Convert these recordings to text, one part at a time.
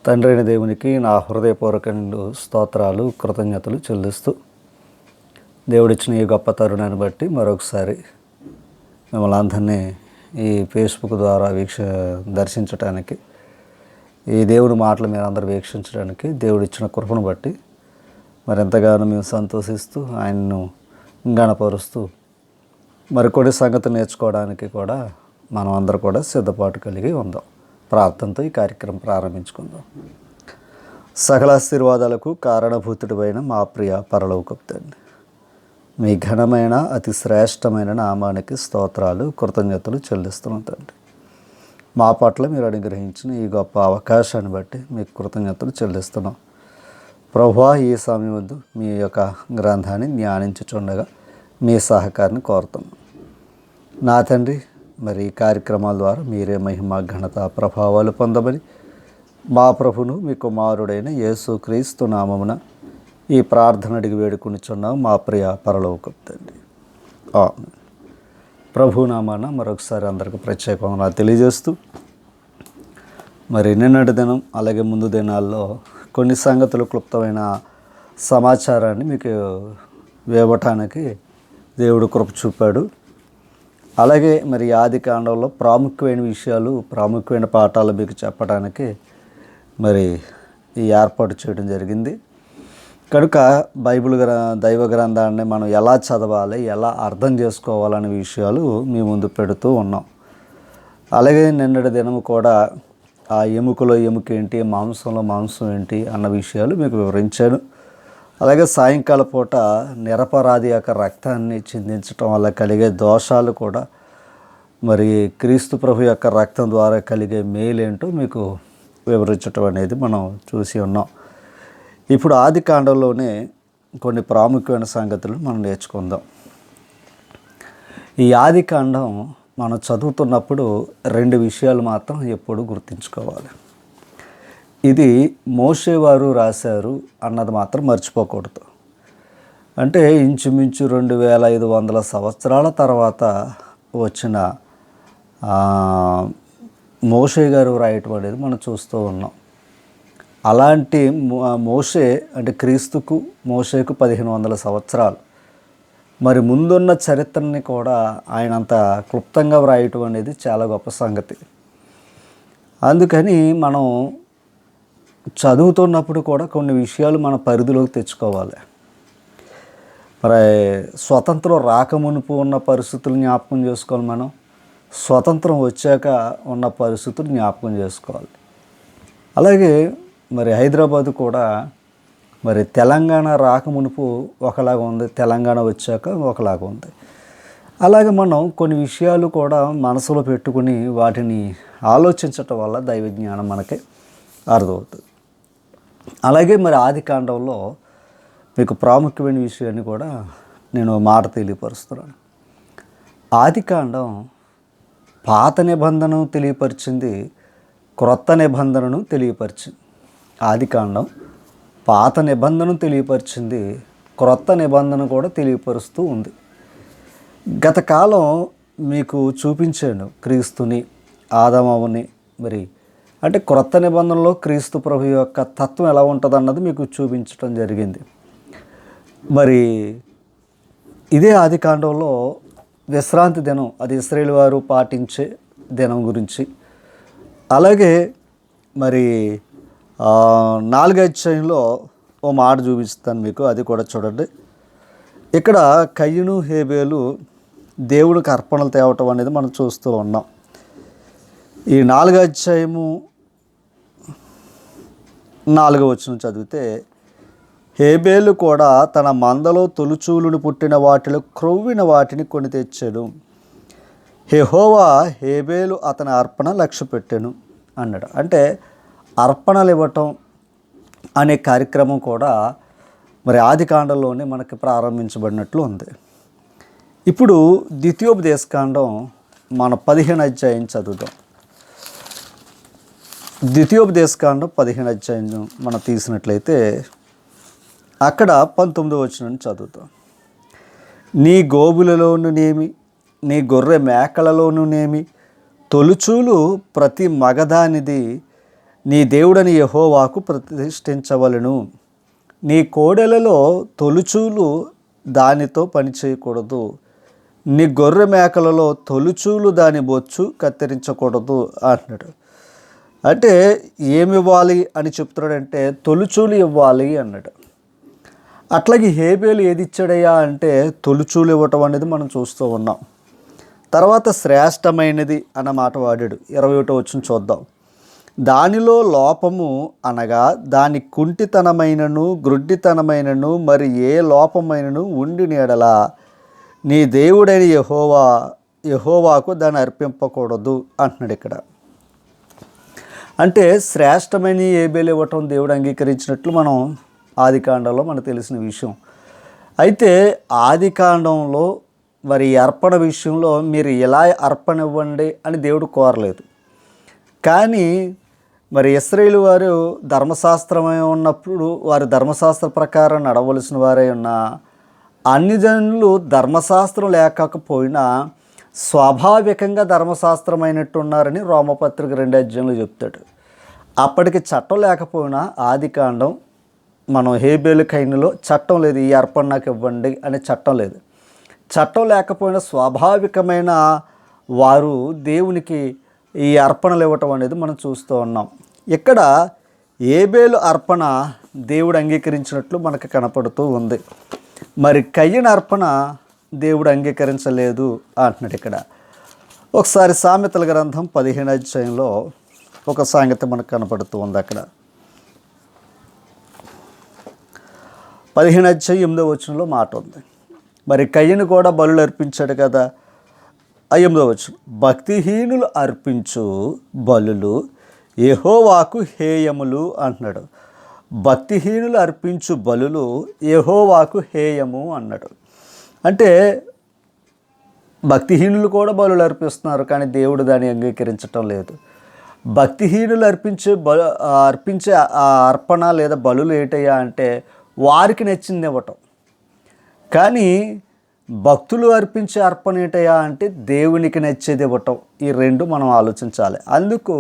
తండ్రి అయిన దేవునికి నా హృదయపూర్వక స్తోత్రాలు కృతజ్ఞతలు చెల్లిస్తూ దేవుడిచ్చిన ఈ గొప్ప తరుణాన్ని బట్టి మరొకసారి మిమ్మల్ని అందరినీ ఈ ఫేస్బుక్ ద్వారా దర్శించడానికి ఈ దేవుడి మాటలు మీరు అందరూ వీక్షించడానికి దేవుడిచ్చిన కృపను బట్టి మరింతగానో మేము సంతోషిస్తూ ఆయన్ను గణపరుస్తూ మరికొన్ని సంగతులు నేర్చుకోవడానికి కూడా మనం అందరూ కూడా సిద్ధపాటు కలిగి ఉందాం. ప్రార్థనతో ఈ కార్యక్రమం ప్రారంభించుకుందాం. సకల ఆశీర్వాదాలకు కారణభూతుడిపైన మా ప్రియ పరలోకపు తండ్రి, మీ ఘనమైన అతి శ్రేష్టమైన నామానికి స్తోత్రాలు కృతజ్ఞతలు చెల్లిస్తున్నాం తండ్రి. మా పట్ల మీరు అనుగ్రహించిన ఈ గొప్ప అవకాశాన్ని బట్టి మీకు కృతజ్ఞతలు చెల్లిస్తున్నాం. ప్రభువా, ఈ సమయం వద్దు మీ యొక్క గ్రంథాన్ని ధ్యానించుచుండగా మీ సహకారాన్ని కోరుతున్నాం. నా తండ్రి, మరి ఈ కార్యక్రమాల ద్వారా మీరే మహిమ ఘనత ప్రభావాలు పొందమని మా ప్రభును మీ కుమారుడైన యేసుక్రీస్తు నామమున ఈ ప్రార్థన అడిగి వేడుకొనిచున్నాం మా ప్రియ పరలోకపు తండ్రి. ప్రభు నామాన మరొకసారి అందరికీ ప్రత్యేకంగా తెలియజేస్తూ, మరి నిన్నటి దినం అలాగే ముందు దినాల్లో కొన్ని సంగతులు క్లుప్తమైన సమాచారాన్ని మీకు ఇవ్వటానికి దేవుడు కృప చూపాడు. అలాగే మరి ఆది కాండంలో ప్రాముఖ్యమైన విషయాలు, ప్రాముఖ్యమైన పాఠాలు మీకు చెప్పడానికి మరి ఈ ఏర్పాటు చేయడం జరిగింది. కనుక దైవ గ్రంథాన్ని మనం ఎలా చదవాలి, ఎలా అర్థం చేసుకోవాలనే విషయాలు మీ ముందు పెడుతూ ఉన్నాం. అలాగే నిన్నటి దినము కూడా ఆ ఎముకలో ఎముక ఏంటి, మాంసంలో మాంసం ఏంటి అన్న విషయాలు మీకు వివరించాను. అలాగే సాయంకాల పూట నిరపరాధి యొక్క రక్తాన్ని చిందించటం వల్ల కలిగే దోషాలు కూడా, మరి క్రీస్తు ప్రభు యొక్క రక్తం ద్వారా కలిగే మేలేంటో మీకు వివరించటం అనేది మనం చూసి ఉన్నాం. ఇప్పుడు ఆది కాండంలోనే కొన్ని ప్రాముఖ్యమైన సంగతులు మనం నేర్చుకుందాం. ఈ ఆది కాండం మనం చదువుతున్నప్పుడు రెండు విషయాలు మాత్రం ఎప్పుడు గుర్తుంచుకోవాలి. ఇది మోషే వారు రాశారు అన్నది మాత్రం మర్చిపోకూడదు. అంటే ఇంచుమించు 2500 సంవత్సరాల తర్వాత వచ్చిన మోషే గారు రాయటం అనేది మనం చూస్తూ ఉన్నాం. అలాంటి మోషే అంటే క్రీస్తుకు మోషేకు 1500 సంవత్సరాలు. మరి ముందున్న చరిత్రని కూడా ఆయన అంత క్లుప్తంగా వ్రాయటం అనేది చాలా గొప్ప సంగతి. అందుకని మనం చదువుతున్నప్పుడు కూడా కొన్ని విషయాలు మన పరిధిలోకి తెచ్చుకోవాలి. మరి స్వతంత్రం రాకమునుపు ఉన్న పరిస్థితులు జ్ఞాపకం చేసుకోవాలి. మనం స్వతంత్రం వచ్చాక ఉన్న పరిస్థితులు జ్ఞాపకం చేసుకోవాలి. అలాగే మరి హైదరాబాదు కూడా మరి తెలంగాణ రాకమునుపు ఒకలాగా ఉంది, తెలంగాణ వచ్చాక ఒకలాగా ఉంది. అలాగే మనం కొన్ని విషయాలు కూడా మనసులో పెట్టుకుని వాటిని ఆలోచించటం వల్ల దైవ జ్ఞానం మనకి అర్థమవుతుంది. అలాగే మరి ఆది కాండంలో మీకు ప్రాముఖ్యమైన విషయాన్ని కూడా నేను మాట తెలియపరుస్తున్నాను. ఆది కాండం పాత నిబంధనను తెలియపరిచింది, క్రొత్త నిబంధనను తెలియపరిచింది. ఆది కాండం పాత నిబంధనను తెలియపరిచింది, క్రొత్త నిబంధన కూడా తెలియపరుస్తూ ఉంది. గత కాలం మీకు చూపించాను క్రీస్తుని, ఆదాముని. మరి అంటే క్రొత్త నిబంధనలో క్రీస్తు ప్రభు యొక్క తత్వం ఎలా ఉంటుంది అన్నది మీకు చూపించడం జరిగింది. మరి ఇదే ఆది కాండంలో విశ్రాంతి దినం, అది ఇశ్రాయేలు వారు పాటించే దినం గురించి, అలాగే మరి 4వ అధ్యాయంలో ఓ మాట చూపిస్తాను మీకు, అది కూడా చూడండి. ఇక్కడ కయ్యను హేబేలు దేవుడికి అర్పణలు తేవటం అనేది మనం చూస్తూ ఉన్నాం. ఈ 4వ అధ్యాయము 4వ వచనం చదివితే, హేబేలు కూడా తన మందలో తొలుచూలును పుట్టిన వాటిలో క్రొవ్విన వాటిని కొని తెచ్చాడు. యెహోవా హేబేలు అతని అర్పణ లక్ష్యపెట్టాను అన్నాడు. అంటే అర్పణలు ఇవ్వటం అనే కార్యక్రమం కూడా మరి ఆది కాండంలోనే మనకి ప్రారంభించబడినట్లు ఉంది. ఇప్పుడు ద్వితీయోపదేశకాండం మన 15వ అధ్యాయం చదువుదాం. ద్వితీయోపదేశకాండం 15వ అధ్యాయం మనం తీసినట్లయితే అక్కడ 19వ వచనం చదువుతాం. నీ గోవులలోనునేమి, నీ గొర్రె మేకలలోనునేమి తొలుచూలు ప్రతి మగదానిది నీ దేవుడని యెహోవాకు ప్రతిష్ఠించవలెను. నీ కోడెలలో తొలుచూలు దానితో పని చేయకూడదు. నీ గొర్రె మేకలలో తొలుచూలు దాని బొచ్చు కత్తిరించకూడదు అంటున్నాడు. అంటే ఏమి ఇవ్వాలి అని చెప్తున్నాడంటే తొలుచూలు ఇవ్వాలి అన్నాడు. అట్లాగే హేబేలు ఏది ఇచ్చాడయ్యా అంటే తొలుచూలు ఇవ్వటం అనేది మనం చూస్తూ ఉన్నాం. తర్వాత శ్రేష్టమైనది అన్న మాట వాడాడు. 21వ వచనం చూద్దాం. దానిలో లోపము అనగా దాని కుంటితనమైనను గ్రుడ్డితనమైనను మరి ఏ లోపమైనను ఉండి నీడలా నీ దేవుడైన యెహోవాకు దాన్ని అర్పింపకూడదు అంటున్నాడు ఇక్కడ. అంటే శ్రేష్టమైన హేబేలు ఇవ్వటం దేవుడు అంగీకరించినట్లు మనం ఆదికాండంలో మనకు తెలిసిన విషయం. అయితే ఆదికాండంలో మరి అర్పణ విషయంలో మీరు ఎలా అర్పణ ఇవ్వండి అని దేవుడు కోరలేదు. కానీ మరి ఇశ్రాయేలు వారు ధర్మశాస్త్రమై ఉన్నప్పుడు వారు ధర్మశాస్త్ర ప్రకారం నడవలసిన వారై ఉన్న అన్ని జనులు ధర్మశాస్త్రం లేకపోయినా స్వాభావికంగా ధర్మశాస్త్రమైనట్టు ఉన్నారని రోమపత్రిక 2 చెప్తాడు. అప్పటికి చట్టం లేకపోయినా ఆదికాండం మనం హేబేలు కయీనులో చట్టం లేదు, ఈ అర్పణ నాకు ఇవ్వండి అనే చట్టం లేదు. చట్టం లేకపోయినా స్వాభావికమైన వారు దేవునికి ఈ అర్పణలు ఇవ్వటం అనేది మనం చూస్తూ ఉన్నాం. ఇక్కడ హేబేలు అర్పణ దేవుడు అంగీకరించినట్లు మనకు కనపడుతూ ఉంది. మరి కయీను అర్పణ దేవుడు అంగీకరించలేదు అంటున్నాడు ఇక్కడ. ఒకసారి సామెతల గ్రంథం 15వ అధ్యాయంలో ఒక సాంగతి మనకు కనపడుతూ ఉంది. అక్కడ 15వ అధ్యాయం 8వ వచనంలో మాట ఉంది. మరి కయీను కూడా బలులు అర్పించాడు కదా. 8వ వచనం, భక్తిహీనులు అర్పించు బలులు యెహోవాకు హేయములు అంటున్నాడు. భక్తిహీనులు అర్పించు బలులు యెహోవాకు హేయము అన్నాడు. అంటే భక్తిహీనులు కూడా బలులు అర్పిస్తున్నారు, కానీ దేవుడు దాన్ని అంగీకరించటం లేదు. భక్తిహీనులు అర్పించే ఆ అర్పణ లేదా బలులు ఏంటయ్యా అంటే వారికి నచ్చింది ఇవ్వటం. కానీ భక్తులు అర్పించే అర్పణ ఏంటయ్యా అంటే దేవునికి నచ్చేది ఇవ్వటం. ఈ రెండు మనం ఆలోచించాలి. అందుకు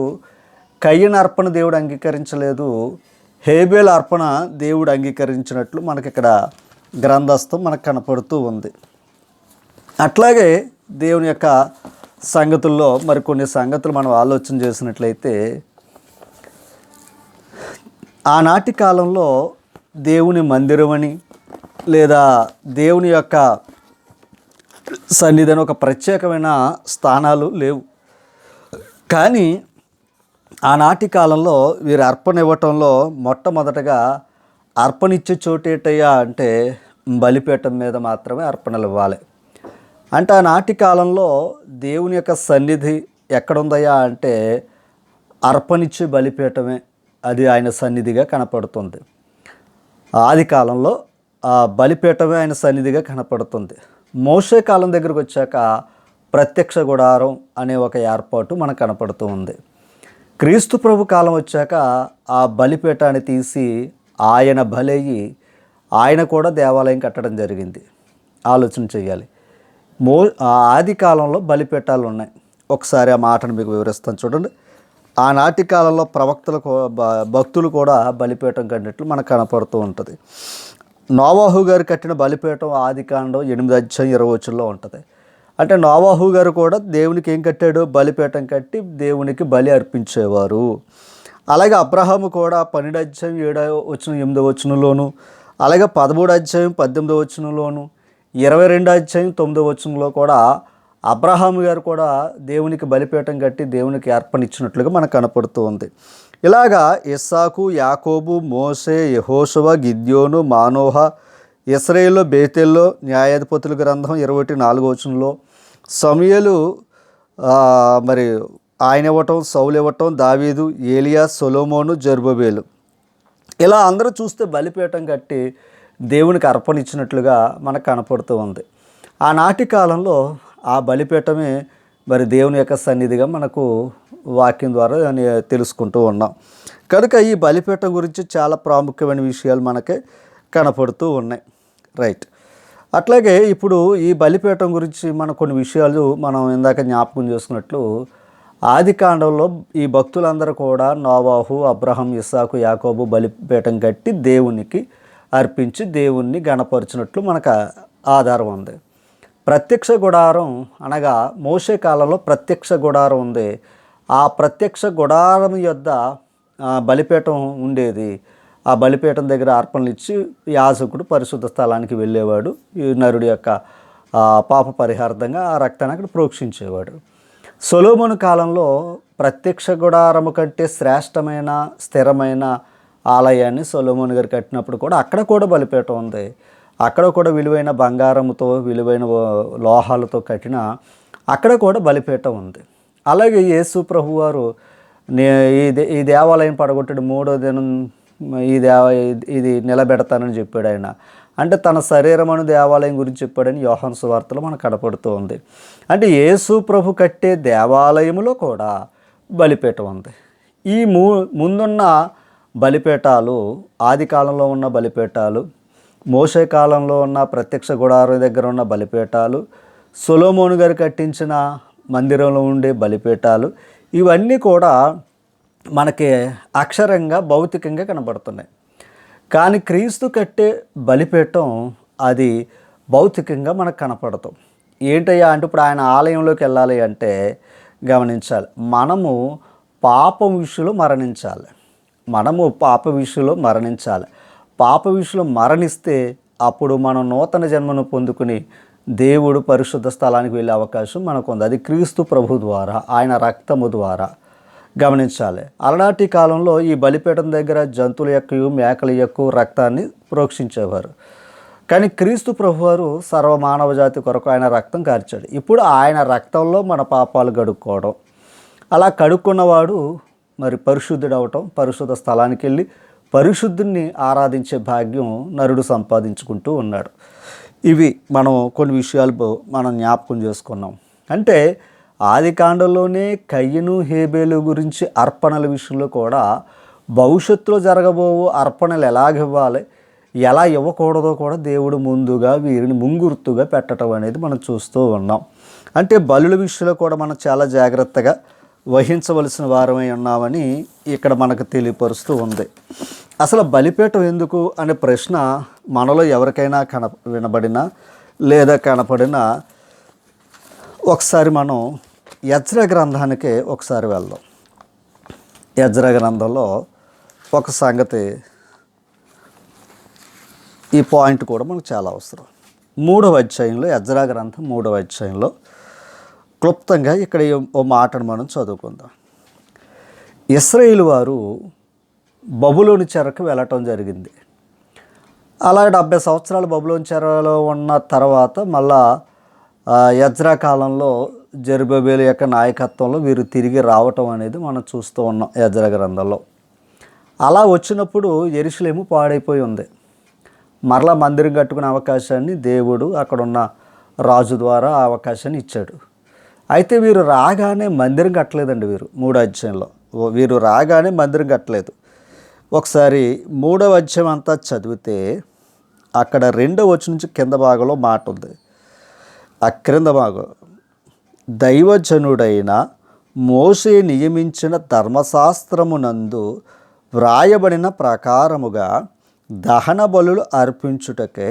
కయీను అర్పణ దేవుడు అంగీకరించలేదు, హేబేలు అర్పణ దేవుడు అంగీకరించినట్లు మనకి ఇక్కడ గ్రంథస్థం మనకు కనపడుతూ ఉంది. అట్లాగే దేవుని యొక్క సంగతుల్లో మరికొన్ని సంగతులు మనం ఆలోచన చేసినట్లయితే ఆనాటి కాలంలో దేవుని మందిరం అని లేదా దేవుని యొక్క సన్నిధిని ఒక ప్రత్యేకమైన స్థానాలు లేవు. కానీ ఆనాటి కాలంలో వీరు అర్పణ ఇవ్వటంలో మొట్టమొదటగా అర్పణిచ్చే చోటేటయ్యా అంటే బలిపీఠం మీద మాత్రమే అర్పణలు ఇవ్వాలి. అంటే ఆనాటి కాలంలో దేవుని యొక్క సన్నిధి ఎక్కడుందయ్యా అంటే అర్పణిచ్చే బలిపీఠమే, అది ఆయన సన్నిధిగా కనపడుతుంది. ఆది కాలంలో ఆ బలిపీఠమే ఆయన సన్నిధిగా కనపడుతుంది. మోషే కాలం దగ్గరకు వచ్చాక ప్రత్యక్ష గుడారం అనే ఒక ఏర్పాటు మనకు కనపడుతూ ఉంది. క్రీస్తు ప్రభు కాలం వచ్చాక ఆ బలిపీఠాన్ని తీసి ఆయన బలయ్యి ఆయన కూడా దేవాలయం కట్టడం జరిగింది. ఆలోచన చేయాలి. ఆది కాలంలో బలిపీఠాలు ఉన్నాయి. ఒకసారి ఆ మాటను మీకు వివరిస్తాను చూడండి. ఆనాటి కాలంలో ప్రవక్తలకు భక్తులు కూడా బలిపీఠం కట్టినట్లు మనకు కనపడుతూ ఉంటుంది. నోవాహు గారు కట్టిన బలిపీఠం ఆదికాండం 8వ అధ్యాయం 20వ వచనంలో ఉంటుంది. అంటే నోవాహు గారు కూడా దేవునికి ఏం కట్టాడు? బలిపీఠం కట్టి దేవునికి బలి అర్పించేవారు. అలాగే అబ్రహాము కూడా 12వ అధ్యాయం 7వ వచనం 8వ వచనంలోను, అలాగే 13వ అధ్యాయం 18వ వచనంలోను, 22వ అధ్యాయం 9వ వచనంలో కూడా అబ్రహాము గారు కూడా దేవునికి బలిపీఠం కట్టి దేవునికి అర్పణిచ్చినట్లుగా మనకు కనపడుతూ ఉంది. ఇలాగా ఇస్సాకు, యాకోబు, మోసే, యెహోషువ, గిద్యోను, మానోహ, ఇశ్రాయేలు, బేతేల్లో, న్యాయాధిపతుల గ్రంథం 21:4వ వచనంలో సమూయేలు మరి ఆయన ఇవ్వటం, సౌలు ఇవ్వటం, దావీదు, ఏలియా, సొలొమోను, జెరుబ్బయలు, ఇలా అందరూ చూస్తే బలిపీఠం కట్టి దేవునికి అర్పణ ఇచ్చినట్లుగా మనకు కనపడుతూ ఉంది. ఆనాటి కాలంలో ఆ బలిపీఠమే మరి దేవుని యొక్క సన్నిధిగా మనకు వాక్యం ద్వారా తెలుసుకుంటూ ఉన్నాం. కనుక ఈ బలిపీఠం గురించి చాలా ప్రాముఖ్యమైన విషయాలు మనకి కనపడుతూ ఉన్నాయి. రైట్. అట్లాగే ఇప్పుడు ఈ బలిపీఠం గురించి మన కొన్ని విషయాలు మనం ఇందాక జ్ఞాపకం చేసుకున్నట్లు ఆది కాండంలో ఈ భక్తులందరూ కూడా నోవాహు, అబ్రహం, ఇస్సాకు, యాకోబు బలిపీఠం కట్టి దేవునికి అర్పించి దేవుణ్ణి గణపరిచినట్లు మనకు ఆధారం ఉంది. ప్రత్యక్ష గుడారం అనగా మోషే కాలంలో ప్రత్యక్ష గుడారం ఉంది. ఆ ప్రత్యక్ష గుడారం యొద్ద బలిపీఠం ఉండేది. ఆ బలిపీఠం దగ్గర అర్పణలు ఇచ్చి యాజకుడు పరిశుద్ధ స్థలానికి వెళ్ళేవాడు. ఈ నరుడి యొక్క పాప పరిహార్థంగా ఆ రక్తాన్ని అక్కడ ప్రోక్షించేవాడు. సొలొమోను కాలంలో ప్రత్యక్ష గుడారము కంటే శ్రేష్టమైన స్థిరమైన ఆలయాన్ని సొలొమోను గారు కట్టినప్పుడు కూడా అక్కడ కూడా బలిపీఠం ఉంది. అక్కడ కూడా విలువైన బంగారంతో విలువైన లోహాలతో కట్టిన అక్కడ కూడా బలిపీఠం ఉంది. అలాగే యేసు ప్రభు వారు ఈ దేవాలయం పడగొట్టడం 3వ దినం ఇది నిలబెడతానని చెప్పాడు ఆయన. అంటే తన శరీరం అను దేవాలయం గురించి చెప్పాడని యోహాను సువార్తలో మనకు కనపడుతూ ఉంది. అంటే యేసు ప్రభు కట్టే దేవాలయంలో కూడా బలిపీఠం ఉంది. ఈ ముందున్న బలిపీఠాలు ఆది కాలంలో ఉన్న బలిపీఠాలు, మోషే కాలంలో ఉన్న ప్రత్యక్ష గుడారం దగ్గర ఉన్న బలిపీఠాలు, సొలొమోను గారు కట్టించిన మందిరంలో ఉండే బలిపీఠాలు, ఇవన్నీ కూడా మనకి అక్షరంగా భౌతికంగా కనబడుతున్నాయి. కానీ క్రీస్తు కట్టే బలిపీఠం అది భౌతికంగా మనకు కనపడతాం. ఏంటయ్యా అంటే ఇప్పుడు ఆయన ఆలయంలోకి వెళ్ళాలి అంటే గమనించాలి, మనము పాపం విషయంలో మరణించాలి. పాప విషయంలో మరణిస్తే అప్పుడు మనం నూతన జన్మను పొందుకుని దేవుడు పరిశుద్ధ స్థలానికి వెళ్ళే అవకాశం మనకు ఉంది. అది క్రీస్తు ప్రభు ద్వారా, ఆయన రక్తము ద్వారా. గమనించాలి, అలనాటి కాలంలో ఈ బలిపీఠం దగ్గర జంతువుల యొక్క మేకల యొక్క రక్తాన్ని ప్రోక్షించేవారు. కానీ క్రీస్తు ప్రభువారు సర్వమానవ జాతి కొరకు ఆయన రక్తం కార్చాడు. ఇప్పుడు ఆయన రక్తంలో మన పాపాలు కడుక్కోవడం, అలా కడుక్కున్నవాడు మరి పరిశుద్ధుడు అవటం, పరిశుద్ధ స్థలానికి వెళ్ళి పరిశుద్ధుని ఆరాధించే భాగ్యం నరుడు సంపాదించుకుంటూ ఉన్నాడు. ఇవి మనం కొన్ని విషయాలు మనం జ్ఞాపకం చేసుకున్నాం. అంటే ఆది కాండంలోనే కయ్యను హేబేలు గురించి అర్పణల విషయంలో కూడా భవిష్యత్తులో జరగబోవు అర్పణలు ఎలాగివ్వాలి, ఎలా ఇవ్వకూడదో కూడా దేవుడు ముందుగా వీరిని ముంగుర్తుగా పెట్టడం అనేది మనం చూస్తూ ఉన్నాం. అంటే బలుల విషయంలో కూడా మనం చాలా జాగ్రత్తగా వహించవలసిన వారమై ఉన్నామని ఇక్కడ మనకు తెలియపరుస్తూ ఉంది. అసలు బలిపీఠం ఎందుకు అనే ప్రశ్న మనలో ఎవరికైనా వినబడినా లేదా కనపడినా ఒకసారి మనం ఎజ్రా గ్రంథానికి ఒకసారి వెళ్దాం. ఎజ్రా గ్రంథంలో ఒక సంగతి, ఈ పాయింట్ కూడా మనకు చాలా అవసరం. 3వ అధ్యాయంలో, ఎజ్రా గ్రంథం 3వ అధ్యాయంలో క్లుప్తంగా ఇక్కడ ఓ మాటను మనం చదువుకుందాం. ఇశ్రాయేలు వారు బబులోను చెరకు వెళ్ళటం జరిగింది. అలా 70 సంవత్సరాలు బబులోను చెరలో ఉన్న తర్వాత మళ్ళా ఎజ్రా కాలంలో జెరుబ్బేలు యొక్క నాయకత్వంలో వీరు తిరిగి రావటం అనేది మనం చూస్తూ ఉన్నాం ఎజ్రా గ్రంథంలో. అలా వచ్చినప్పుడు యెరూషలేము పాడైపోయి ఉంది. మరలా మందిరం కట్టుకునే అవకాశాన్ని దేవుడు అక్కడున్న రాజు ద్వారా ఆ అవకాశాన్ని ఇచ్చాడు. అయితే వీరు రాగానే మందిరం కట్టలేదండి. 3వ అధ్యాయంలో వీరు రాగానే మందిరం కట్టలేదు. ఒకసారి 3వ అధ్యాయం అంతా చదివితే అక్కడ 2వ వచనం నుంచి కింద భాగంలో మాట ఉంది. ఆ క్రింద భాగం, దైవజనుడైన మోషే నియమించిన ధర్మశాస్త్రమునందు వ్రాయబడిన ప్రకారముగా దహన బలులు అర్పించుటకే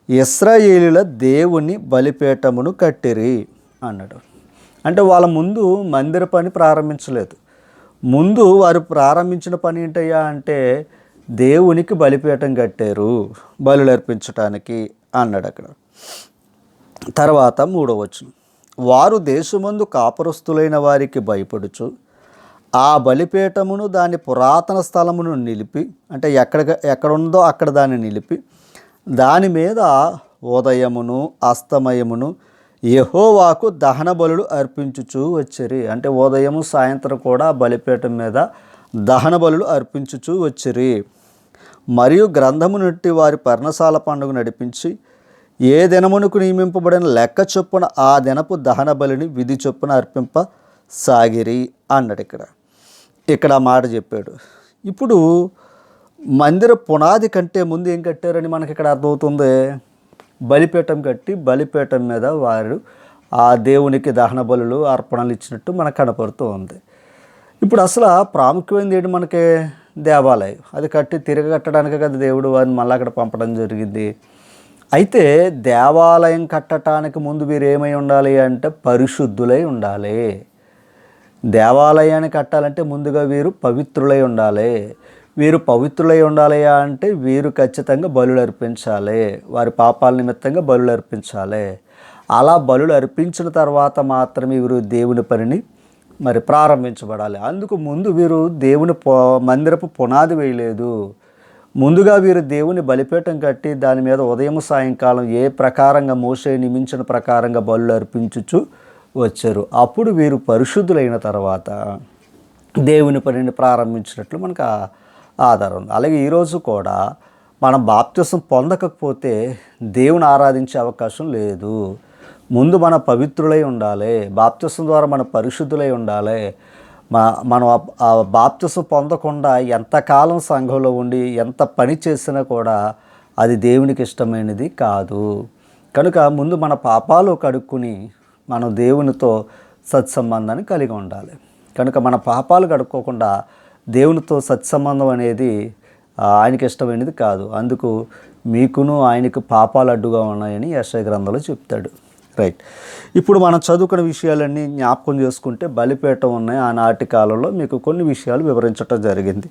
ఇశ్రాయేలీయుల దేవుని బలిపీఠమును కట్టిరి అన్నాడు. అంటే వాళ్ళ ముందు మందిర పని ప్రారంభించలేదు. ముందు వారు ప్రారంభించిన పని ఏంటయ్యా అంటే దేవునికి బలిపీఠం కట్టారు బలులు అర్పించటానికి అన్నాడు అక్కడ. తర్వాత 3వ వచనం, వారు దేశమందు కాపురస్తులైన వారికి భయపడుచు ఆ బలిపీఠమును దాని పురాతన స్థలమును నిలిపి, అంటే ఎక్కడుందో అక్కడ దాన్ని నిలిపి దాని మీద ఉదయమును అస్తమయమును యెహోవాకు దహన బలులు అర్పించుచూ వచ్చిరి. అంటే ఉదయము సాయంత్రం కూడా బలిపీఠం మీద దహన బలులు అర్పించుచూ వచ్చిరి. మరియు గ్రంథము నుండి వారి పర్ణశాల పండుగ నడిపించి ఏ దినమునకు నియమింపబడిన లెక్క చొప్పున ఆ దినపు దహన బలిని విధి చొప్పున అర్పింపసాగిరి అన్నాడు. ఇక్కడ మాట చెప్పాడు. ఇప్పుడు మందిర పునాది కంటే ముందు ఏం కట్టారని మనకి ఇక్కడ అర్థమవుతుంది. బలిపీఠం కట్టి బలిపీఠం మీద వారు ఆ దేవునికి దహన బలులు అర్పణలు ఇచ్చినట్టు మనకు కనపడుతూ ఉంది. ఇప్పుడు అసలు ప్రాముఖ్యమైనది ఏంటి? మనకి దేవాలయం. అది కట్టి తిరగట్టడానికే కదా దేవుడు వారిని మళ్ళీ అక్కడ పంపడం జరిగింది. అయితే దేవాలయం కట్టడానికి ముందు వీరు ఏమై ఉండాలి అంటే పరిశుద్ధులై ఉండాలి. దేవాలయాన్ని కట్టాలంటే ముందుగా వీరు పవిత్రులై ఉండాలి. వీరు పవిత్రులై ఉండాలి అంటే వీరు ఖచ్చితంగా బలులు అర్పించాలి. వారి పాపాల నిమిత్తంగా బలులు అర్పించాలి. అలా బలులు అర్పించిన తర్వాత మాత్రమే వీరు దేవుని పనిని మరి ప్రారంభించబడాలి. అందుకు ముందు వీరు దేవుని మందిరపు పునాది వేయలేదు. ముందుగా వీరు దేవుని బలిపీఠం కట్టి దాని మీద ఉదయం సాయంకాలం ఏ ప్రకారంగా మోషే నియమించిన ప్రకారంగా బలులు అర్పించుచు వచ్చారు. అప్పుడు వీరు పరిశుద్ధులైన తర్వాత దేవుని పనిని ప్రారంభించినట్లు మనకు ఆధారం ఉంది. అలాగే ఈరోజు కూడా మనం బాప్తిసం పొందకపోతే దేవుని ఆరాధించే అవకాశం లేదు. ముందు మన పవిత్రులై ఉండాలి. బాప్తిసం ద్వారా మన పరిశుద్ధులై ఉండాలి. మనం ఆ బాప్తిసం పొందకుండా ఎంతకాలం సంఘంలో ఉండి ఎంత పని చేసినా కూడా అది దేవునికి ఇష్టమైనది కాదు. కనుక ముందు మన పాపాలు కడుక్కుని మనం దేవునితో సత్సంబంధాన్ని కలిగి ఉండాలి. కనుక మన పాపాలు కడుక్కోకుండా దేవునితో సత్సంబంధం అనేది ఆయనకి ఇష్టమైనది కాదు. అందుకు మీకును ఆయనకు పాపాలు అడ్డుగా ఉన్నాయని యెషయా గ్రంథంలో చెప్తాడు. రైట్. ఇప్పుడు మనం చదువుకున్న విషయాలన్నీ జ్ఞాపకం చేసుకుంటే బలిపీఠం ఉన్నాయి. ఆనాటి కాలంలో మీకు కొన్ని విషయాలు వివరించటం జరిగింది.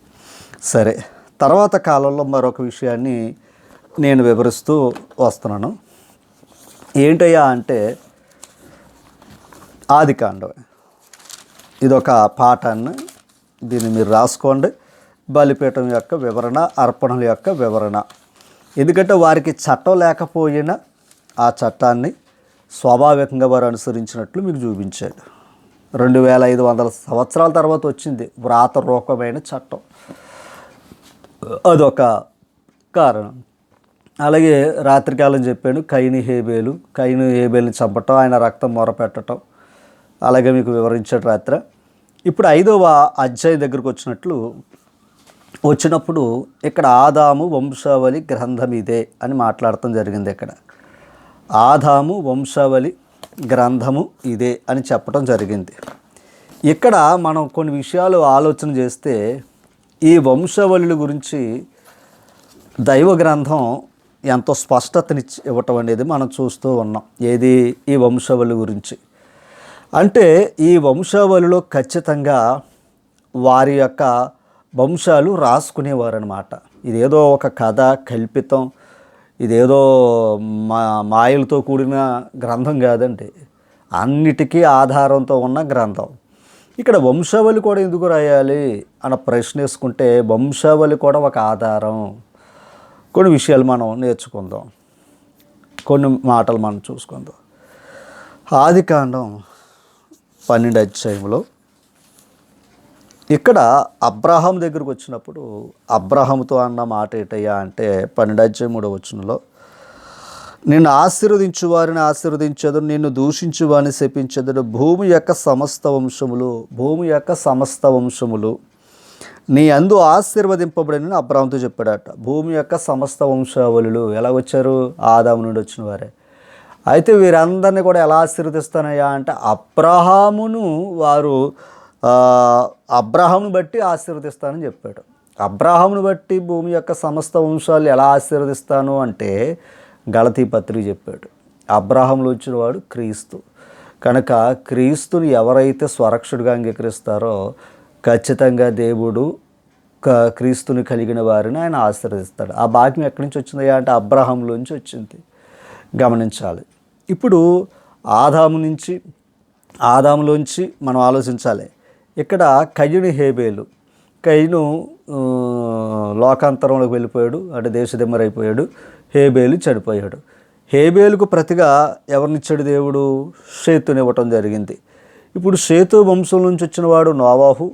సరే, తర్వాత కాలంలో మరొక విషయాన్ని నేను వివరిస్తూ వస్తున్నాను. ఏంటయ్యా అంటే ఆదికాండం. ఇదొక పాఠాన్ని, దీన్ని మీరు రాసుకోండి. బలిపీఠం యొక్క వివరణ, అర్పణల యొక్క వివరణ. ఎందుకంటే వారికి చట్టం లేకపోయినా ఆ చట్టాన్ని స్వాభావికంగా వారు అనుసరించినట్లు మీకు చూపించాడు. 2500 సంవత్సరాల తర్వాత వచ్చింది వ్రాత రూపమైన చట్టం. అదొక కారణం. అలాగే రాత్రికాలం చెప్పాను, కయీను హేబేలుని చంపటం, ఆయన రక్తం మొరపెట్టడం, అలాగే మీకు వివరించాడు రాత్రి. ఇప్పుడు 5వ అధ్యాయం దగ్గరకు వచ్చినప్పుడు ఇక్కడ ఆదాము వంశావళి గ్రంథం ఇదే అని మాట్లాడటం జరిగింది. ఇక్కడ ఆదాము వంశావళి గ్రంథము ఇదే అని చెప్పడం జరిగింది. ఇక్కడ మనం కొన్ని విషయాలు ఆలోచన చేస్తే ఈ వంశావళుల గురించి దైవ గ్రంథం ఎంతో స్పష్టతని ఇవ్వటం అనేది మనం చూస్తూ ఉన్నాం. ఏది? ఈ వంశావళి గురించి. అంటే ఈ వంశావళిలో ఖచ్చితంగా వారి యొక్క వంశాలు రాసుకునేవారు అన్నమాట. ఇదేదో ఒక కథ కల్పితం, ఇదేదో మాయలతో కూడిన గ్రంథం కాదండి. అన్నిటికీ ఆధారంతో ఉన్న గ్రంథం. ఇక్కడ వంశావళి కూడా ఎందుకు రాయాలి అన్న ప్రశ్న వేసుకుంటే వంశావళి కూడా ఒక ఆధారం. కొన్ని విషయాలు మనం నేర్చుకుందాం, కొన్ని మాటలు మనం చూసుకుందాం. ఆదికాండం 12వ అధ్యాయంలో ఇక్కడ అబ్రహాం దగ్గరకు వచ్చినప్పుడు అబ్రహాముతో అన్న మాట ఏంటయ్యా అంటే 12వ అధ్యాయం 3వ వచనంలో, నిన్ను ఆశీర్వదించు వారిని ఆశీర్వదించదును, నిన్ను దూషించు వారిని శపించదును, భూమి యొక్క సమస్త వంశములు నీ అందు ఆశీర్వదింపబడిన అబ్రహాంతో చెప్పాడట. భూమి యొక్క సమస్త వంశావళులు ఎలా వచ్చారు? ఆదాము నుండి వచ్చిన వారే. అయితే వీరందరినీ కూడా ఎలా ఆశీర్వదిస్తానయ్యా అంటే అబ్రహామును బట్టి ఆశీర్వదిస్తానని చెప్పాడు. అబ్రహామును బట్టి భూమి యొక్క సమస్త వంశాలు ఎలా ఆశీర్వదిస్తాను అంటే గలతీ పత్రిక చెప్పాడు. అబ్రహాములో వచ్చినవాడు క్రీస్తు. కనుక క్రీస్తుని ఎవరైతే స్వరక్షుడిగా అంగీకరిస్తారో ఖచ్చితంగా దేవుడు క్రీస్తుని కలిగిన వారిని ఆయన ఆశీర్వదిస్తాడు. ఆ భాగ్యం ఎక్కడి నుంచి వచ్చిందయ్యా అంటే అబ్రహాంలోంచి వచ్చింది. గమనించాలి. ఇప్పుడు ఆదాములోంచి మనం ఆలోచించాలి. ఇక్కడ కయీను లోకాంతరంలోకి వెళ్ళిపోయాడు, అంటే దేశదిమ్మరైపోయాడు. హేబేలు చనిపోయాడు. హేబేలుకు ప్రతిగా ఎవరినిచ్చాడు? దేవుడు షేతునివ్వటం జరిగింది. ఇప్పుడు షేతు వంశం నుంచి వచ్చినవాడు నోవాహు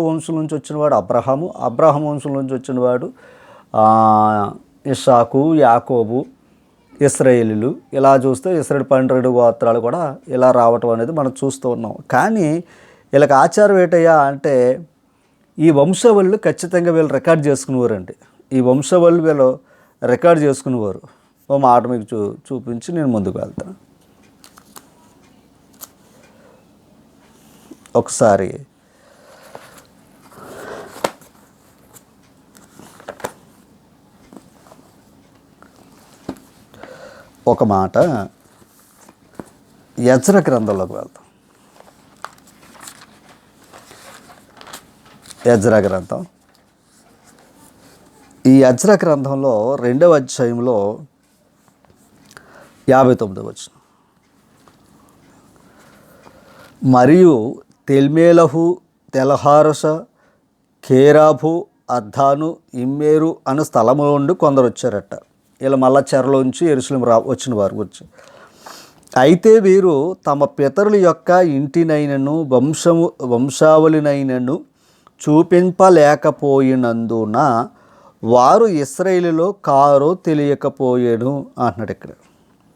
వంశం నుంచి వచ్చినవాడు అబ్రహాము వంశం నుంచి వచ్చినవాడు ఇస్సాకు, యాకోబు, ఇశ్రాయేలీలు. ఇలా చూస్తే ఇశ్రాయేలు 12 గోత్రాలు కూడా ఇలా రావటం అనేది మనం చూస్తూ ఉన్నాం. కానీ వీళ్ళకి ఆచారం ఏంటయ్యా అంటే ఈ వంశావళులు ఖచ్చితంగా వీళ్ళు రికార్డ్ చేసుకునేవారండి. ఈ వంశావళులు వీళ్ళు రికార్డ్ చేసుకునేవారు. ఓ మాట మీకు చూపించి నేను ముందుకు వెళ్తాను. ఒకసారి ఒక మాట యెజ్రా గ్రంథంలోకి వెళ్తాం. యెజ్రా గ్రంథం, ఈ యెజ్రా గ్రంథంలో 2వ అధ్యాయంలో 59వ వచనం. మరియు తెల్మేలహు, తెలహారస, కేరాబు, అద్దాను, ఇమ్మేరు అను స్థలము నుండి కొందరు వచ్చారట. ఇలా మళ్ళా చెరలోంచి యెరూషలేము వచ్చిన వారు గురించి. అయితే వీరు తమ పితరుల యొక్క ఇంటినైనను వంశావళినైనను చూపింపలేకపోయినందున వారు ఇశ్రాయేలులో కారో తెలియకపోయేను అంటున్నాడు. ఇక్కడ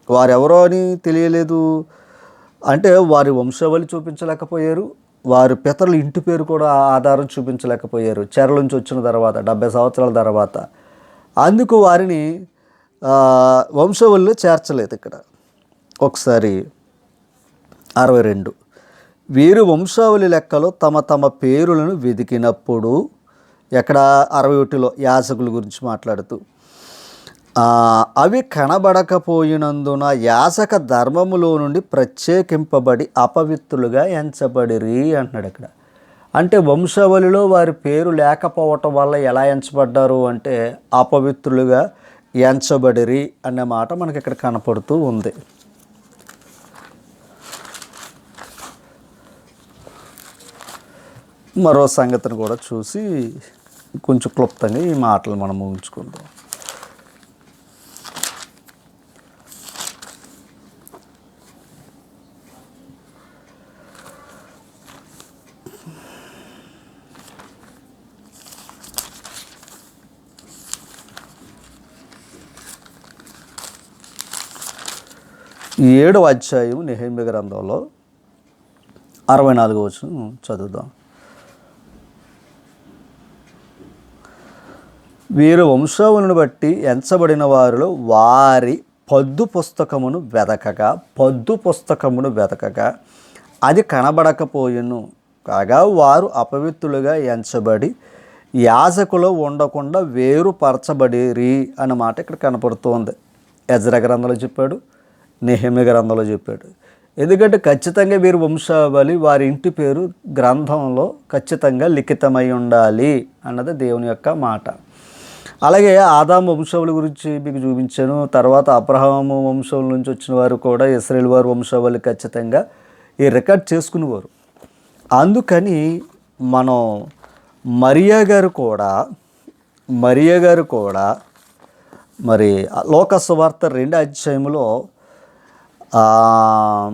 వారెవరో అని తెలియలేదు అంటే వారి వంశావళి చూపించలేకపోయారు, వారి పితరుల ఇంటి పేరు కూడా ఆధారం చూపించలేకపోయారు చెర నుంచి వచ్చిన తర్వాత 70 సంవత్సరాల తర్వాత. అందుకు వారిని వంశావళిలో చేర్చలేదు. ఇక్కడ ఒకసారి 62, వీరు వంశావళి లెక్కలో తమ తమ పేరులను వెతికినప్పుడు, ఎక్కడ 61లో యాజకుల గురించి మాట్లాడుతూ, అవి కనబడకపోయినందున యాజక ధర్మములో నుండి ప్రత్యేకింపబడి అపవిత్రులుగా ఎంచబడిరి అంటున్నాడు. అక్కడ అంటే వంశావళిలో వారి పేరు లేకపోవటం వల్ల ఎలా ఎంచబడ్డారు అంటే అపవిత్రులుగా ఎంచబడిరి అనే మాట మనకి ఇక్కడ కనపడుతూ ఉంది. మరో సంగతిని కూడా చూసి కొంచెం క్లుప్తంగా ఈ మాటలు మనం ముగించుకుందాం. ఈ 7వ అధ్యాయం నెహెమ్యా గ్రంథంలో 64వ వచనం చదువుదాం. వీరు వంశావళిని బట్టి ఎంచబడిన వారిలో వారి పద్దు పుస్తకమును వెతకగా అది కనబడకపోయెను. కాగా వారు అపవిత్రులుగా ఎంచబడి యాజకులు ఉండకుండా వేరుపరచబడిరి అన్నమాట ఇక్కడ కనపడుతోంది. యెజ్రా గ్రంథంలో చెప్పాడు, నెహెమ్యా గ్రంథంలో చెప్పాడు. ఎందుకంటే ఖచ్చితంగా వీరు వంశావళి, వారి ఇంటి పేరు గ్రంథంలో ఖచ్చితంగా లిఖితమై ఉండాలి అన్నది దేవుని యొక్క మాట. అలాగే ఆదాము వంశావళి గురించి మీకు చూపించాను. తర్వాత అబ్రహాము వంశం నుంచి వచ్చిన వారు కూడా ఇశ్రాయేలు వారి వంశావళి ఖచ్చితంగా ఈ రికార్డ్ చేసుకునేవారు. అందుకని మనం మరియా గారు కూడా మరి లోక సువార్త 2వ అధ్యాయంలో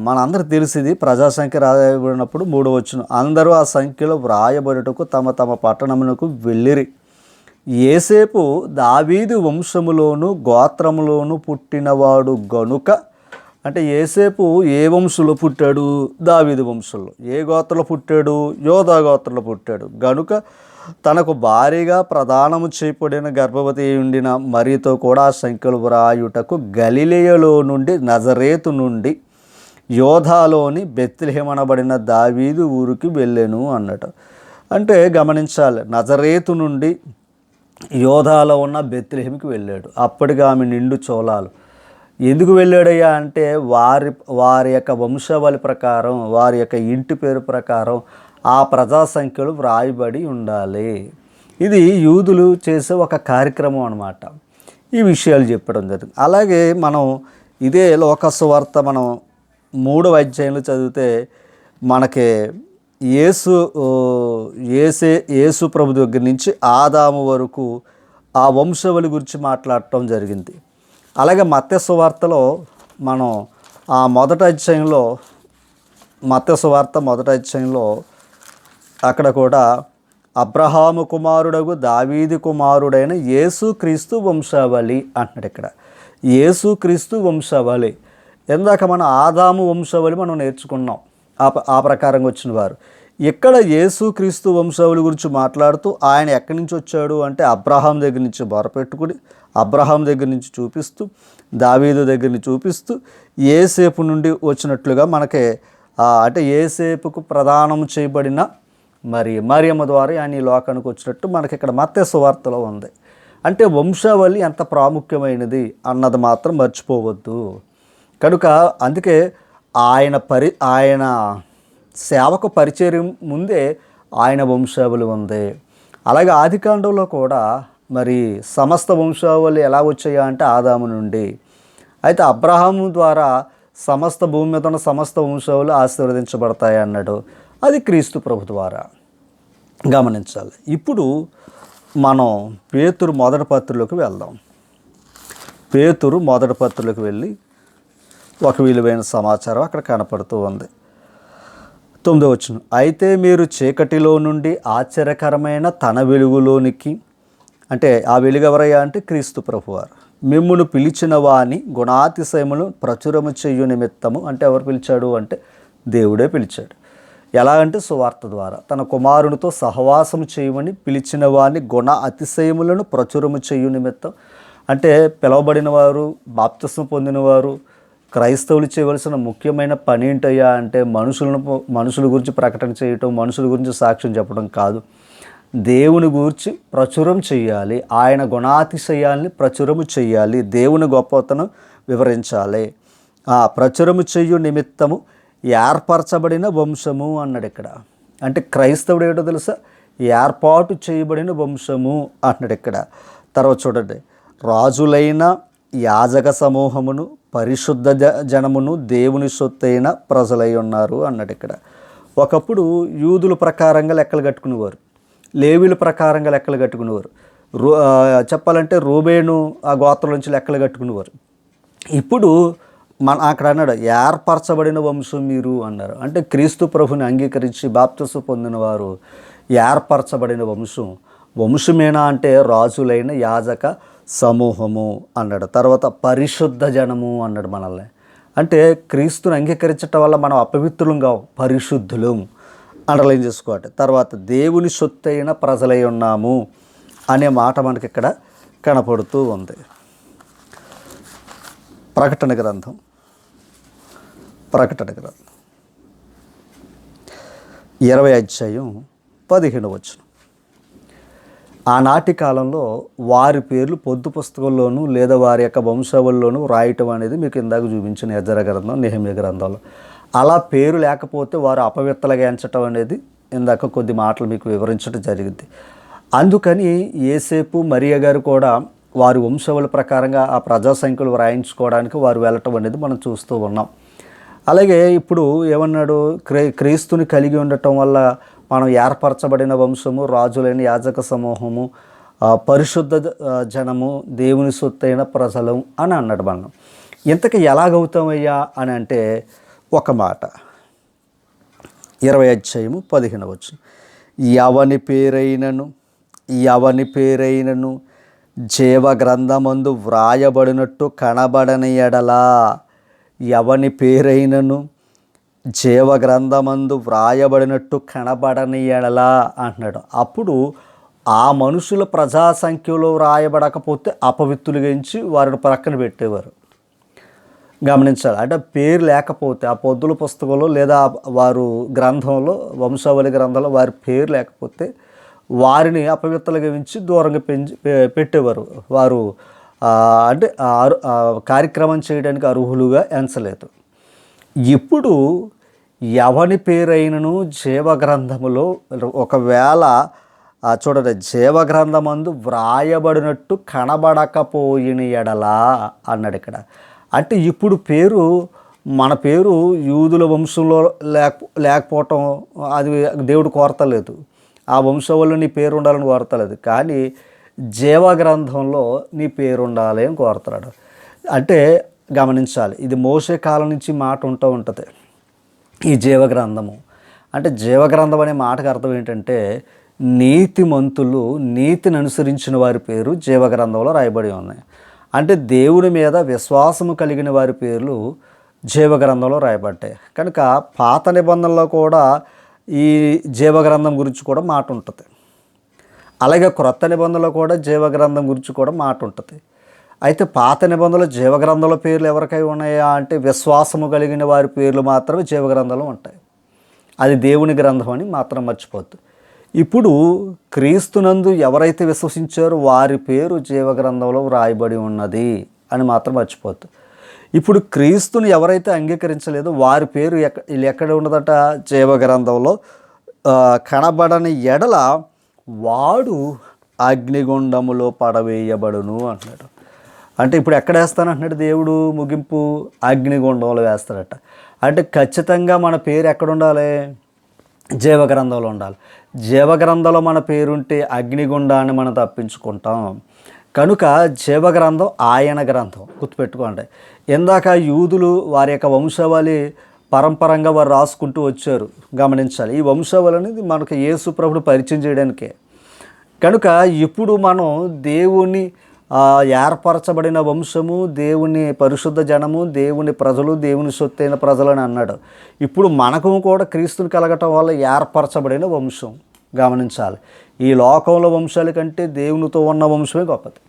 మనందరికి తెలిసింది, ప్రజాసంఖ్య రాయబడినప్పుడు 3వ వచనం, అందరూ ఆ సంఖ్యలో వ్రాయబడుటకు తమ తమ పట్టణమునకు వెళ్ళిరి. యేసేపు దావీదు వంశములోను గోత్రములోను పుట్టినవాడు గనుక, అంటే యేసేపు ఏ వంశంలో పుట్టాడు? దావీదు వంశంలో. ఏ గోత్రంలో పుట్టాడు? యోధా గోత్రంలో పుట్టాడు గనుక తనకు భారీగా ప్రదానము చేయబడిన గర్భవతి ఉండిన మరియతో కూడా ఆ సంఖ్యలు వ్రాయుటకు గలిలయలో నుండి నజరేతు నుండి యోధాలోని బెత్లెహేము అనబడిన దావీదు ఊరికి వెళ్ళెను అన్నట్టు. అంటే గమనించాలి, నజరేతు నుండి యోధాలో ఉన్న బెత్లెహేముకి వెళ్ళాడు. అప్పటికి ఆమె నిండు చోళాలు. ఎందుకు వెళ్ళాడయ్యా అంటే వారి యొక్క వంశావళి ప్రకారం, వారి యొక్క ఇంటి పేరు ప్రకారం ఆ ప్రజా సంఖ్యలు వ్రాయబడి ఉండాలి. ఇది యూదులు చేసే ఒక కార్యక్రమం అన్నమాట. ఈ విషయాలు చెప్పడం జరిగింది. అలాగే మనం ఇదే లోక సువార్త మనం 3వ అధ్యాయంలో చదివితే మనకి యేసు ప్రభు దగ్గర నుంచి ఆదాము వరకు ఆ వంశావళి గురించి మాట్లాడటం జరిగింది. అలాగే మత్తయి సువార్తలో మనం ఆ మొదటి అధ్యాయంలో, మత్తయి సువార్త 1వ అధ్యాయంలో అక్కడ కూడా అబ్రహాము కుమారుడగు దావీదు కుమారుడైన యేసుక్రీస్తు వంశావళి అంటున్నాడు. ఇక్కడ యేసుక్రీస్తు వంశావళి. ఇందాక మనం ఆదాము వంశావళి మనం నేర్చుకున్నాం, ఆ ప్రకారంగా వచ్చిన వారు. ఇక్కడ యేసుక్రీస్తు వంశావళి గురించి మాట్లాడుతూ ఆయన ఎక్కడి నుంచి వచ్చాడు అంటే అబ్రహాం దగ్గర నుంచి మొరపెట్టుకుని, అబ్రహాం దగ్గర నుంచి చూపిస్తూ, దావీదు దగ్గర నుంచి చూపిస్తూ యేసేపు నుండి వచ్చినట్లుగా మనకి అంటే యేసేపుకు ప్రదానం చేయబడిన మరియమ్మ ద్వారా ఆయన ఈ లోకానికి వచ్చినట్టు మనకి ఇక్కడ మత్తయి సువార్తలో ఉంది. అంటే వంశావళి ఎంత ప్రాముఖ్యమైనది అన్నది మాత్రం మర్చిపోవద్దు. కనుక అందుకే ఆయన సేవకు పరిచర్య ముందే ఆయన వంశావళి ఉంది. అలాగే ఆదికాండంలో కూడా సమస్త వంశావళి ఎలా వచ్చాయా అంటే ఆదాము నుండి. అయితే అబ్రహాము ద్వారా సమస్త భూమి మీద ఉన్న సమస్త వంశావళి ఆశీర్వదించబడతాయి అన్నాడు. అది క్రీస్తు ప్రభు ద్వారా గమనించాలి. ఇప్పుడు మనం పేతురు మొదటి పత్రికలోకి వెళ్దాం. పేతురు మొదటి పత్రికలోకి వెళ్ళి ఒక విలువైన సమాచారం అక్కడ కనపడుతూ ఉంది. 9వ వచనం, అయితే మీరు చీకటిలో నుండి ఆశ్చర్యకరమైన తన వెలుగులోనికి, అంటే ఆ వెలుగు ఎవరయ్యా అంటే క్రీస్తు ప్రభువారు, మిమ్మును పిలిచిన వాని గుణాతిశయములు ప్రచురము చెయ్యు నిమిత్తము. అంటే ఎవరు పిలిచాడు అంటే దేవుడే పిలిచాడు. ఎలా అంటే సువార్త ద్వారా తన కుమారునితో సహవాసం చేయమని పిలిచిన వాని గుణ అతిశయములను ప్రచురము చెయ్యు నిమిత్తం. అంటే పిలవబడిన వారు, బాప్తిస్మం పొందినవారు, క్రైస్తవులు చేయవలసిన ముఖ్యమైన పని ఏంటయ్యా అంటే మనుషుల గురించి ప్రకటన చేయటం, మనుషుల గురించి సాక్ష్యం చెప్పడం కాదు, దేవుని గురించి ప్రచురం చేయాలి. ఆయన గుణాతిశయాల్ని ప్రచురము చేయాలి. దేవుని గొప్పతనం వివరించాలి. ప్రచురము చెయ్యు నిమిత్తము ఏర్పరచబడిన వంశము అన్నాడు ఇక్కడ. అంటే క్రైస్తవుడు ఏంటో తెలుసా, ఏర్పాటు చేయబడిన వంశము అన్నాడు ఇక్కడ. తర్వాత చూడండి, రాజులైన యాజక సమూహమును, పరిశుద్ధ జనమును, దేవుని సొత్తైన ప్రజలై ఉన్నారు అన్నాడు ఇక్కడ. ఒకప్పుడు యూదుల ప్రకారంగా లెక్కలు కట్టుకునేవారు, లేవీల ప్రకారంగా లెక్కలు కట్టుకునేవారు. చెప్పాలంటే రూబేను ఆ గోత్రం నుంచి లెక్కలు కట్టుకునేవారు. ఇప్పుడు అక్కడ అన్నాడు ఏర్పరచబడిన వంశం మీరు అన్నారు. అంటే క్రీస్తు ప్రభుని అంగీకరించి బాప్తిస్మం పొందిన వారు ఏర్పరచబడిన వంశమేనా అంటే రాజులైన యాజక సమూహము అన్నాడు. తర్వాత పరిశుద్ధ జనము అన్నాడు మనల్ని. అంటే క్రీస్తుని అంగీకరించటం వల్ల మనం అపవిత్రులం కావు, పరిశుద్ధులం అండర్లైన్ చేసుకోవాలి. తర్వాత దేవుని సొత్తైన ప్రజలై ఉన్నాము అనే మాట మనకి ఇక్కడ కనపడుతూ ఉంది. ప్రకటన గ్రంథం 20:15. ఆనాటి కాలంలో వారి పేర్లు పొద్దు పుస్తకంలోనూ లేదా వారి యొక్క వంశావళిలోనూ రాయటం అనేది మీకు ఇందాక చూపించిన ఎజ్రా గ్రంథం, నెహెమ్యా గ్రంథంలో. అలా పేరు లేకపోతే వారు అపవిత్రలుగా ఎంచటం అనేది ఇందాక కొద్ది మాటలు మీకు వివరించడం జరిగింది. అందుకని యేసేపు మరియ గారు కూడా వారి వంశావళి ప్రకారంగా ఆ ప్రజా సంఖ్యలు వ్రాయించుకోవడానికి వారు వెళ్ళటం అనేది మనం చూస్తూ ఉన్నాం. అలాగే ఇప్పుడు ఏమన్నాడు, క్రీస్తుని కలిగి ఉండటం వల్ల మనం ఏర్పరచబడిన వంశము, రాజులైన యాజక సమూహము, పరిశుద్ధ జనము, దేవుని సొత్తైన ప్రజలు అని అన్నాడు. మనం ఇంతకు ఎలాగవుతామయ్యా అని అంటే ఒక మాట, 20:15. ఎవని పేరైనను జీవ గ్రంథమందు వ్రాయబడినట్టు కనబడని ఎడలా, ఎవని పేరైనను జీవ గ్రంథమందు వ్రాయబడినట్టు కనబడని ఎడలా అంటున్నాడు. అప్పుడు ఆ మనుషుల ప్రజా సంఖ్యలో వ్రాయబడకపోతే అపవిత్రులుగా ఎంచి వారిని ప్రక్కన పెట్టేవారు. గమనించాలి. అంటే పేరు లేకపోతే ఆ పొద్దుల పుస్తకంలో లేదా వారు గ్రంథంలో, వంశావళి గ్రంథంలో వారి పేరు లేకపోతే వారిని అపవిత్రులుగా ఎంచి దూరంగా పెట్టేవారు. వారు అంటే కార్యక్రమం చేయడానికి అర్హులుగా ఎంచలేదు. ఇప్పుడు ఎవని పేరైనను జీవగ్రంథములో ఒకవేళ చూడండి, జీవగ్రంథమందు వ్రాయబడినట్టు కనబడకపోయిన ఎడలా అన్నాడు ఇక్కడ. అంటే ఇప్పుడు మన పేరు యూదుల వంశంలో లేకపోవటం అది దేవుడు కోరతలేదు. ఆ వంశంలో నీ పేరు ఉండాలని కోరతలేదు. కానీ జీవగ్రంథంలో నీ పేరు ఉండాలి అని కోరుతున్నాడు. అంటే గమనించాలి, ఇది మోసే కాలం నుంచి మాట ఉంటుంది ఈ జీవగ్రంథము. అంటే జీవగ్రంథం అనే మాటకు అర్థం ఏంటంటే నీతిమంతులు, నీతిని అనుసరించిన వారి పేరు జీవగ్రంథంలో రాయబడి ఉన్నాయి. అంటే దేవుని మీద విశ్వాసము కలిగిన వారి పేర్లు జీవగ్రంథంలో రాయబడ్డాయి. కనుక పాత నిబంధనలో కూడా ఈ జీవగ్రంథం గురించి కూడా మాట ఉంటుంది. అలాగే క్రొత్త నిబంధనలో కూడా జీవగ్రంథం గురించి కూడా మాట ఉంటుంది. అయితే పాత నిబంధనలో జీవగ్రంథంలో పేర్లు ఎవరికై ఉన్నాయా అంటే విశ్వాసము కలిగిన వారి పేర్లు మాత్రమే జీవగ్రంథంలో ఉంటాయి. అది దేవుని గ్రంథం అని మాత్రం మర్చిపోద్దు. ఇప్పుడు క్రీస్తునందు ఎవరైతే విశ్వసించారో వారి పేరు జీవగ్రంథంలో వ్రాయబడి ఉన్నది అని మాత్రం మర్చిపోద్దు. ఇప్పుడు క్రీస్తుని ఎవరైతే అంగీకరించలేదో వారి పేరు ఎక్కడ ఉన్నదట? జీవగ్రంథంలో కనబడని ఎడల వాడు అగ్నిగుండములో పడవేయబడును అంటున్నాడు. అంటే ఇప్పుడు ఎక్కడ వేస్తానంటున్నాడు దేవుడు? ముగింపు అగ్నిగుండంలో వేస్తాడట. అంటే ఖచ్చితంగా మన పేరు ఎక్కడ ఉండాలి? జీవగ్రంథంలో ఉండాలి. జీవగ్రంథంలో మన పేరుంటే అగ్నిగుండాన్ని మనం తప్పించుకుంటాం. కనుక జీవగ్రంథం ఆయన గ్రంథం, గుర్తుపెట్టుకోండి. ఇందాక యూదులు వారి యొక్క వంశావళి పరంపరంగా వారు రాసుకుంటూ వచ్చారు, గమనించాలి. ఈ వంశావళి అనేది మనకు యేసు ప్రభుడు పరిచయం చేయడానికే. కనుక ఇప్పుడు మనం దేవుని ఏర్పరచబడిన వంశము, దేవుని పరిశుద్ధ జనము, దేవుని ప్రజలు, దేవుని సొత్తైన ప్రజలని అన్నాడు. ఇప్పుడు మనకు కూడా క్రీస్తుని కలగటం వల్ల ఏర్పరచబడిన వంశం, గమనించాలి. ఈ లోకంలో వంశాల కంటే దేవునితో ఉన్న వంశమే గొప్పది,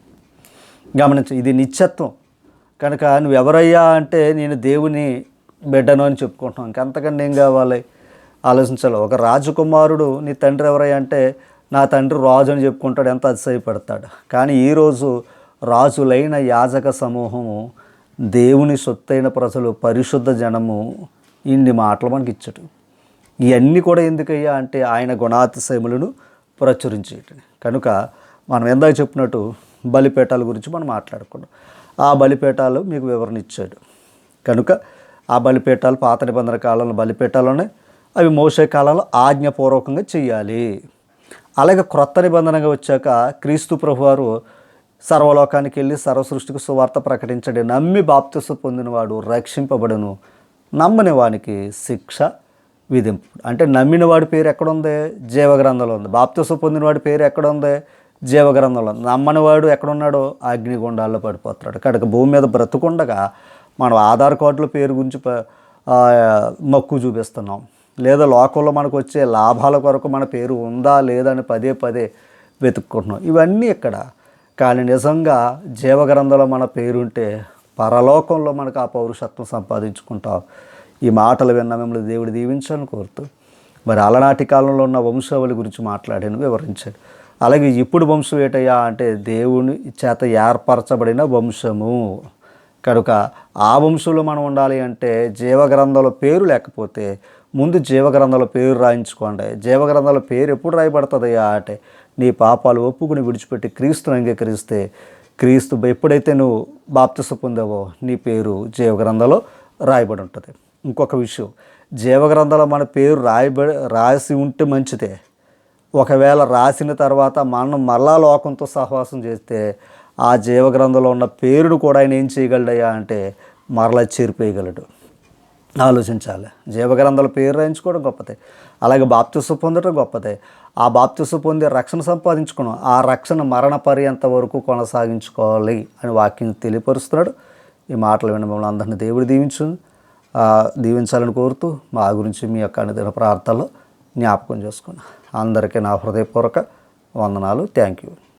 గమనించు. ఇది నిత్యత్వం. కనుక నువ్వెవరయ్యా అంటే నేను దేవుని బిడ్డను అని చెప్పుకుంటున్నాం. ఇంకంతకంటే ఏం కావాలి? ఆలోచించాలి. ఒక రాజకుమారుడు నీ తండ్రి ఎవరయ్యా అంటే నా తండ్రి రాజు అని చెప్పుకుంటాడు, ఎంత అతిశయపడతాడు. కానీ ఈరోజు రాజులైన యాజక సమూహము, దేవుని సొత్తైన ప్రజలు, పరిశుద్ధ జనము ఇన్ని మాటలు మనకి ఇచ్చడు. ఇవన్నీ కూడా ఎందుకయ్యా అంటే ఆయన గుణాతిశయములను ప్రచురించేయటం. కనుక మనం ఎందాక చెప్పినట్టు బలిపీఠాల గురించి మనం మాట్లాడుకున్నాం. ఆ బలిపీఠాలు మీకు వివరణ ఇచ్చాడు. కనుక ఆ బలిపీఠాలు పాత నిబంధన కాలంలో బలిపీఠాలునే, అవి మోసే కాలంలో ఆజ్ఞాపూర్వకంగా చేయాలి. అలాగే క్రొత్త నిబంధనగా వచ్చాక క్రీస్తు ప్రభువారు సర్వలోకానికి వెళ్ళి సర్వసృష్టికి సువార్త ప్రకటించండి, నమ్మి బాప్తిసం పొందినవాడు రక్షింపబడును, నమ్మని వానికి శిక్ష విధింపు. అంటే నమ్మిన వాడి పేరు ఎక్కడుంది? జీవగ్రంథంలో ఉంది. బాప్తిసం పొందినవాడి పేరు ఎక్కడుంది? జీవగ్రంథంలో ఉంది. నమ్మని వాడు ఎక్కడున్నాడో అగ్నిగుండాల్లో పడిపోతున్నాడు. కనుక భూమి మీద బ్రతుకుండగా మనం ఆధార్ కార్డుల పేరు గురించి మక్కువ చూపిస్తున్నాం, లేదా లోకంలో మనకు వచ్చే లాభాల కొరకు మన పేరు ఉందా లేదా అని పదే పదే వెతుక్కుంటున్నాం. ఇవన్నీ ఇక్కడ. కానీ నిజంగా జీవగ్రంథంలో మన పేరుంటే పరలోకంలో మనకు ఆ పౌరుషత్వం సంపాదించుకుంటాం. ఈ మాటలు విన్న మిమ్మల్ని దేవుడు దీవించాలని కోరుతూ, మరి అలనాటి కాలంలో ఉన్న వంశావళి గురించి మాట్లాడాను, వివరించాడు. అలాగే ఇప్పుడు వంశం ఏటయ్యా అంటే దేవుని చేత ఏర్పరచబడిన వంశము. కనుక ఆ వంశంలో మనం ఉండాలి అంటే జీవగ్రంథంలో పేరు లేకపోతే ముందు జీవగ్రంథంలో పేరు రాయించుకోండి. జీవగ్రంథంలో పేరు ఎప్పుడు రాయబడుతుందయ్యా అంటే నీ పాపాలు ఒప్పుకుని విడిచిపెట్టి క్రీస్తుని అంగీకరిస్తే, క్రీస్తు ఎప్పుడైతే నువ్వు బాప్తిసం పొందావో నీ పేరు జీవగ్రంథంలో రాయబడి ఉంటుంది. ఇంకొక విషయం, జీవగ్రంథంలో మన పేరు రాసి ఉంటే మంచిదే. ఒకవేళ రాసిన తర్వాత మనం మరలా లోకంతో సహవాసం చేస్తే ఆ జీవగ్రంథంలో ఉన్న పేరును కూడా ఆయన ఏం చేయగలడయ్యా అంటే మరలా చేరిపోయగలడు. ఆలోచించాలి. జీవగ్రంథాల పేరు రాయించుకోవడం గొప్పదే, అలాగే బాప్తిసం పొందడం గొప్పదే. ఆ బాప్తిసం పొంది రక్షణ సంపాదించుకోవడం, ఆ రక్షణ మరణ పర్యంత వరకు కొనసాగించుకోవాలి అని వాక్యం తెలియపరుస్తున్నాడు. ఈ మాటలు విన్న మిమ్మల్ని అందరినీ దేవుడు దీవించాలని కోరుతూ మా గురించి మీ యొక్క అనుదిన ప్రార్థనలో జ్ఞాపకం చేసుకున్నాను. అందరికీ నా హృదయపూర్వక వందనాలు. Thank you.